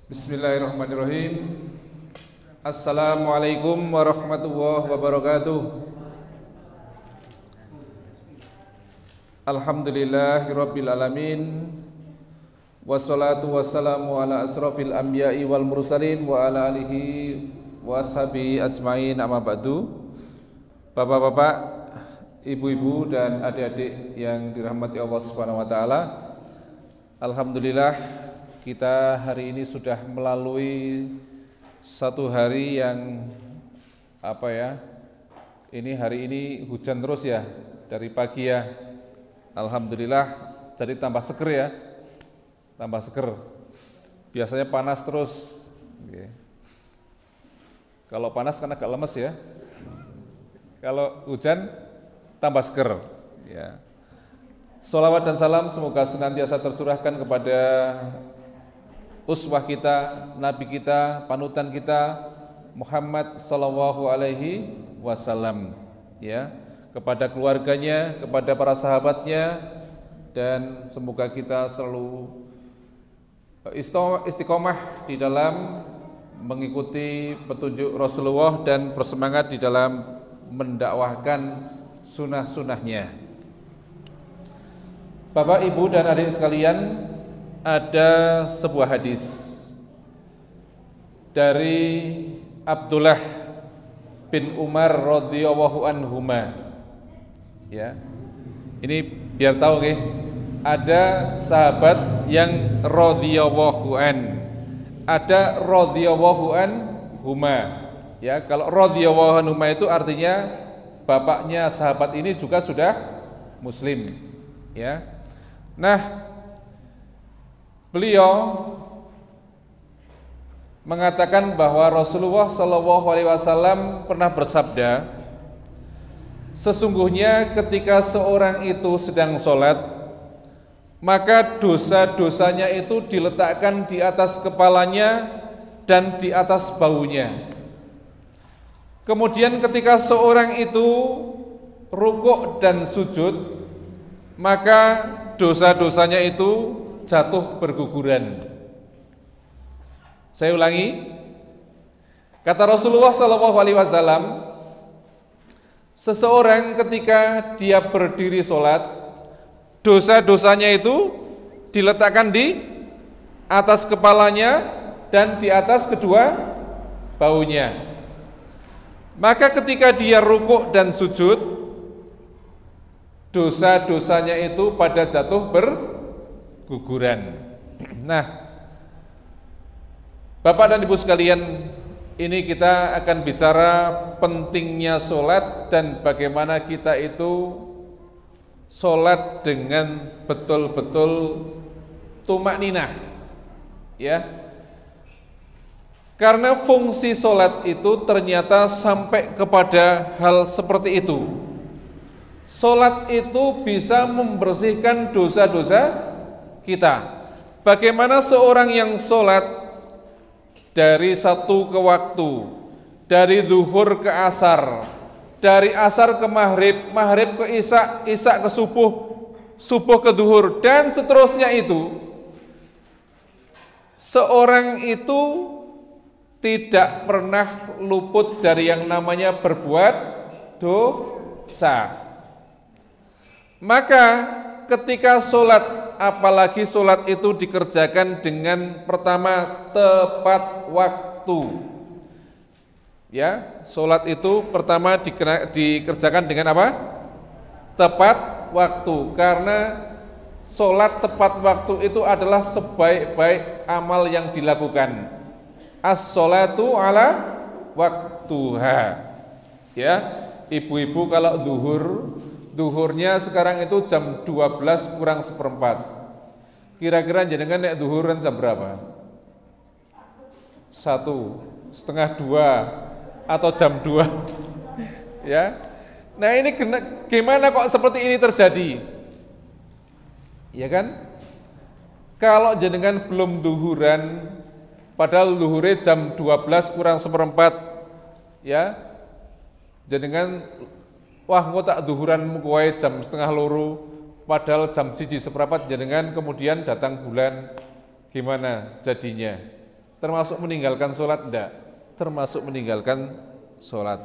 Bismillahirrahmanirrahim. Assalamualaikum warahmatullahi wabarakatuh. Alhamdulillahirabbil alamin. Wassalatu wassalamu ala asrofil anbiya'i wal mursalin wa ala alihi wa ashabihi ajmain, amma ba'du. Bapak-bapak, ibu-ibu dan adik-adik yang dirahmati Allah Subhanahu wa taala. Alhamdulillah kita hari ini sudah melalui satu hari yang ini hari ini hujan terus ya dari pagi ya. Alhamdulillah, jadi tambah seger ya, tambah seger. Biasanya panas terus. Oke. Kalau panas kan agak lemes ya. Kalau hujan tambah seger. Ya. Sholawat dan salam semoga senantiasa tercurahkan kepada uswah kita, nabi kita, panutan kita Muhammad sallallahu alaihi wasallam, ya, kepada keluarganya, kepada para sahabatnya, dan semoga kita selalu istiqomah di dalam mengikuti petunjuk Rasulullah dan bersemangat di dalam mendakwahkan sunnah-sunnahnya. Bapak, Ibu dan adik sekalian, ada sebuah hadis dari Abdullah bin Umar radhiyallahu anhuma. Ya. Ini biar tahu nggih, ada sahabat yang radhiyallahu an. Ada radhiyallahu anhuma. Ya, kalau radhiyallahu anhuma itu artinya bapaknya sahabat ini juga sudah muslim. Ya. Nah, beliau mengatakan bahwa Rasulullah SAW pernah bersabda, sesungguhnya ketika seorang itu sedang sholat, maka dosa-dosanya itu diletakkan di atas kepalanya dan di atas bahunya. Kemudian ketika seorang itu rukuk dan sujud, maka dosa-dosanya itu jatuh berguguran. Saya ulangi. Kata Rasulullah SAW, seseorang ketika dia berdiri sholat, dosa-dosanya itu diletakkan di atas kepalanya dan di atas kedua bahunya. Maka ketika dia rukuk dan sujud, dosa-dosanya itu pada jatuh berguguran. Nah, Bapak dan Ibu sekalian, ini kita akan bicara pentingnya sholat dan bagaimana kita itu sholat dengan betul-betul tumakninah, ya. Karena fungsi sholat itu ternyata sampai kepada hal seperti itu. Sholat itu bisa membersihkan dosa-dosa kita. Bagaimana seorang yang sholat dari satu ke waktu, dari zuhur ke asar, dari asar ke maghrib, maghrib ke isya, isya ke subuh, subuh ke zuhur, dan seterusnya itu, seorang itu tidak pernah luput dari yang namanya berbuat dosa. Maka ketika sholat, apalagi sholat itu dikerjakan dengan pertama tepat waktu, ya, sholat itu pertama dikerjakan dengan apa? Tepat waktu, karena sholat tepat waktu itu adalah sebaik-baik amal yang dilakukan. As-sholatu ala waktuha. Ya, ibu-ibu kalau duhurnya sekarang itu jam 12 kurang seperempat. Kira-kira jenengan nek duhuran jam berapa? 1:30, 2 atau jam 2? Ya. Nah, ini gimana kok seperti ini terjadi? Ya kan? Kalau jenengan belum duhuran, padahal duhurnya jam 12 kurang seperempat, ya, jenengan wah engko tak duhuran kowe jam 1:30, padahal jam 1:15 jenengan kemudian datang bulan, gimana jadinya? Termasuk meninggalkan sholat? Enggak. Termasuk meninggalkan sholat.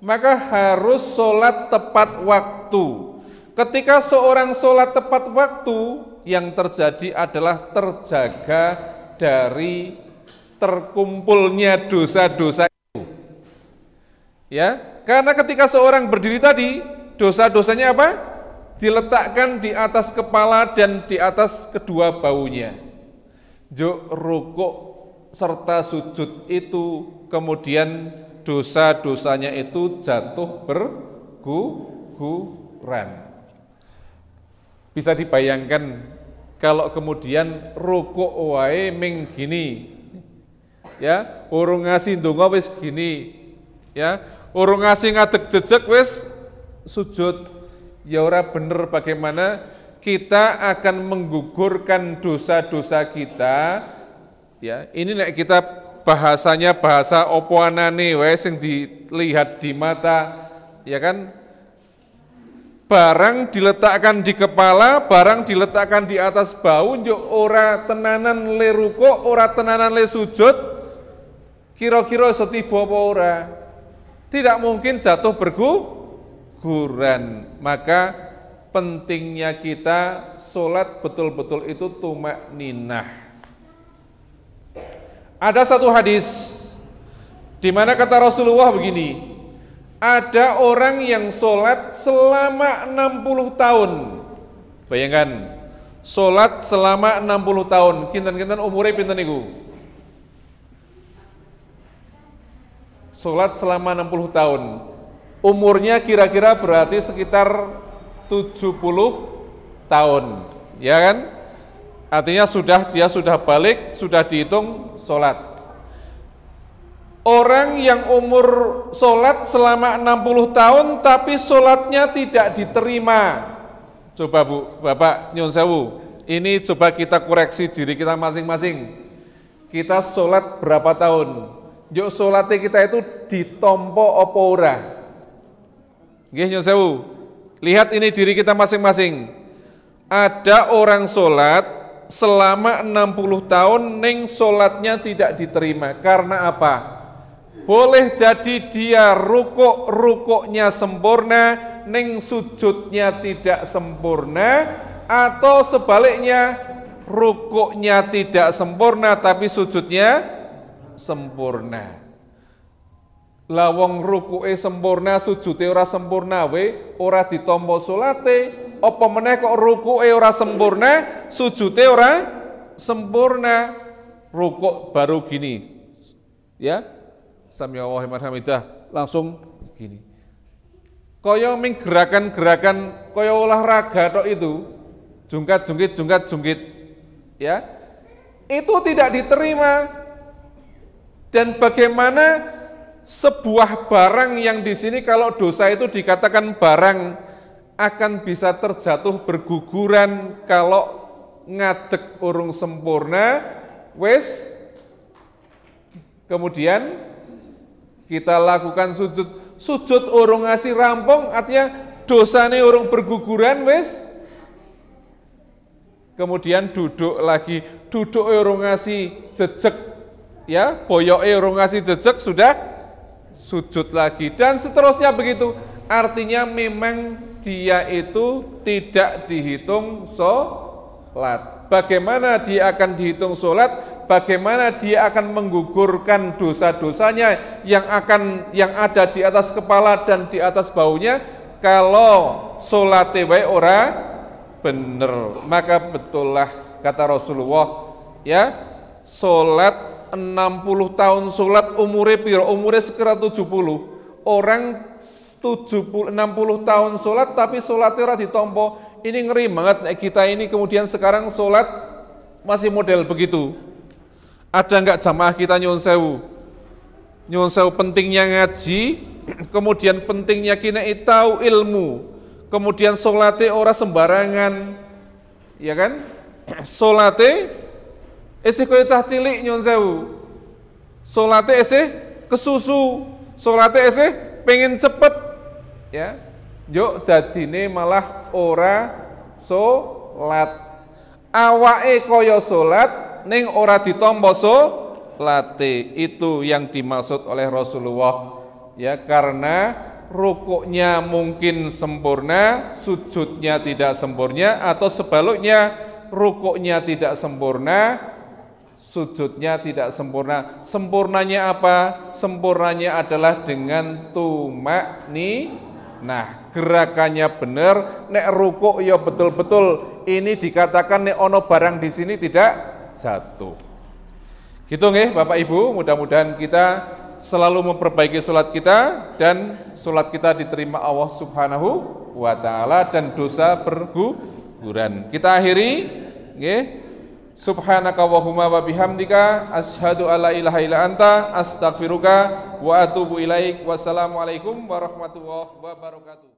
Maka harus sholat tepat waktu. Ketika seorang sholat tepat waktu, yang terjadi adalah terjaga dari terkumpulnya dosa-dosa itu. Ya, karena ketika seorang berdiri tadi, dosa-dosanya apa? Diletakkan di atas kepala dan di atas kedua baunya. Rukuk serta sujud itu, kemudian dosa-dosanya itu jatuh berguguran. Bisa dibayangkan kalau kemudian rukuk wae ming gini, ya, urung ngasih ndonga wis gini, ya, urung ngasih ngadeg jejeg wis sujud, ya ora bener. Bagaimana kita akan menggugurkan dosa-dosa kita, ya. Ini nek kita bahasanya bahasa opo anane wae sing dilihat di mata, ya kan? Barang diletakkan di kepala, barang diletakkan di atas bau, njuk ora tenanan le rukuk, ora tenanan le sujud, kira-kira setiba apa ora? Tidak mungkin jatuh berguguran. Maka pentingnya kita sholat betul-betul itu tumak ninah. Ada satu hadis di mana kata Rasulullah begini, ada orang yang sholat selama 60 tahun. Bayangkan, sholat selama 60 tahun. Kinten-kinten umurnya pinten niku? Sholat selama 60 tahun. Umurnya kira-kira berarti sekitar 70 tahun. Ya kan? Artinya dia sudah balik, sudah dihitung sholat. Orang yang umur sholat selama 60 tahun tapi sholatnya tidak diterima. Coba Bu, Bapak, nyun sewu, ini coba kita koreksi diri kita masing-masing. Kita sholat berapa tahun? Yuk sholatnya kita itu ditompo apa ora? Nggih nyun sewu, lihat ini diri kita masing-masing. Ada orang sholat selama 60 tahun ning sholatnya tidak diterima. Karena apa? Boleh jadi dia rukuknya sempurna, ning sujudnya tidak sempurna, atau sebaliknya rukuknya tidak sempurna tapi sujudnya sempurna. Lawong rukuke sempurna, sujudnya ora sempurna we, ora ditampa salate, apa meneh kok rukuke ora sempurna, sujudnya ora sempurna. Rukuk baru gini, ya. Sami Allahu liman hamidah, langsung gini. Kaya ming gerakan-gerakan kaya olahraga tok itu, jungkat-jungkit, ya. Itu tidak diterima. Dan bagaimana sebuah barang yang di sini kalau dosa itu dikatakan barang akan bisa terjatuh berguguran kalau ngadeg urung sempurna, wis kemudian kita lakukan sujud urung ngasih rampung, artinya dosane urung berguguran wis. Kemudian duduk lagi, duduk urung ngasih jejeg, ya, boyoke urung ngasih jejeg, sudah sujud lagi dan seterusnya begitu. Artinya memang dia itu tidak dihitung sholat. Bagaimana dia akan dihitung sholat? Bagaimana dia akan menggugurkan dosa-dosanya yang ada di atas kepala dan di atas baunya kalau sholatnya wae ora bener? Maka betullah kata Rasulullah, ya, sholat 60 tahun sholat umure piro? Umure sekitar 70. Orang 60 tahun sholat tapi sholatnya ora ditompo. Ini ngeri banget kita ini kemudian sekarang sholat masih model begitu. Ada enggak jamaah kita nyuwun sewu? Nyuwun sewu pentingnya ngaji, kemudian pentingnya kita tahu ilmu, kemudian sholatnya ora sembarangan, ya kan? Sholatnya isih kaya cah cilik nyuwun sewu. Sholatnya isih kesusu, sholatnya isih pengen cepet, ya. Yuk dadine malah ora sholat. Awake kaya sholat ning ora ditampa late itu yang dimaksud oleh Rasulullah, ya, karena rukuknya mungkin sempurna, sujudnya tidak sempurna, atau sebaliknya rukuknya tidak sempurna, sujudnya tidak sempurna. Sempurnanya apa? Sempurnanya adalah dengan tumakninah, gerakannya benar. Nek rukuk ya betul-betul ini dikatakan nek ono barang di sini tidak jatuh. Gitu nggih Bapak Ibu, mudah-mudahan kita selalu memperbaiki salat kita dan salat kita diterima Allah Subhanahu wa taala dan dosa berguguran. Kita akhiri nggih. Subhanaka wahumma wa bihamdika asyhadu alla ilaha illa anta astaghfiruka wa atubu ilaik. Wassalamualaikum warahmatullahi wabarakatuh.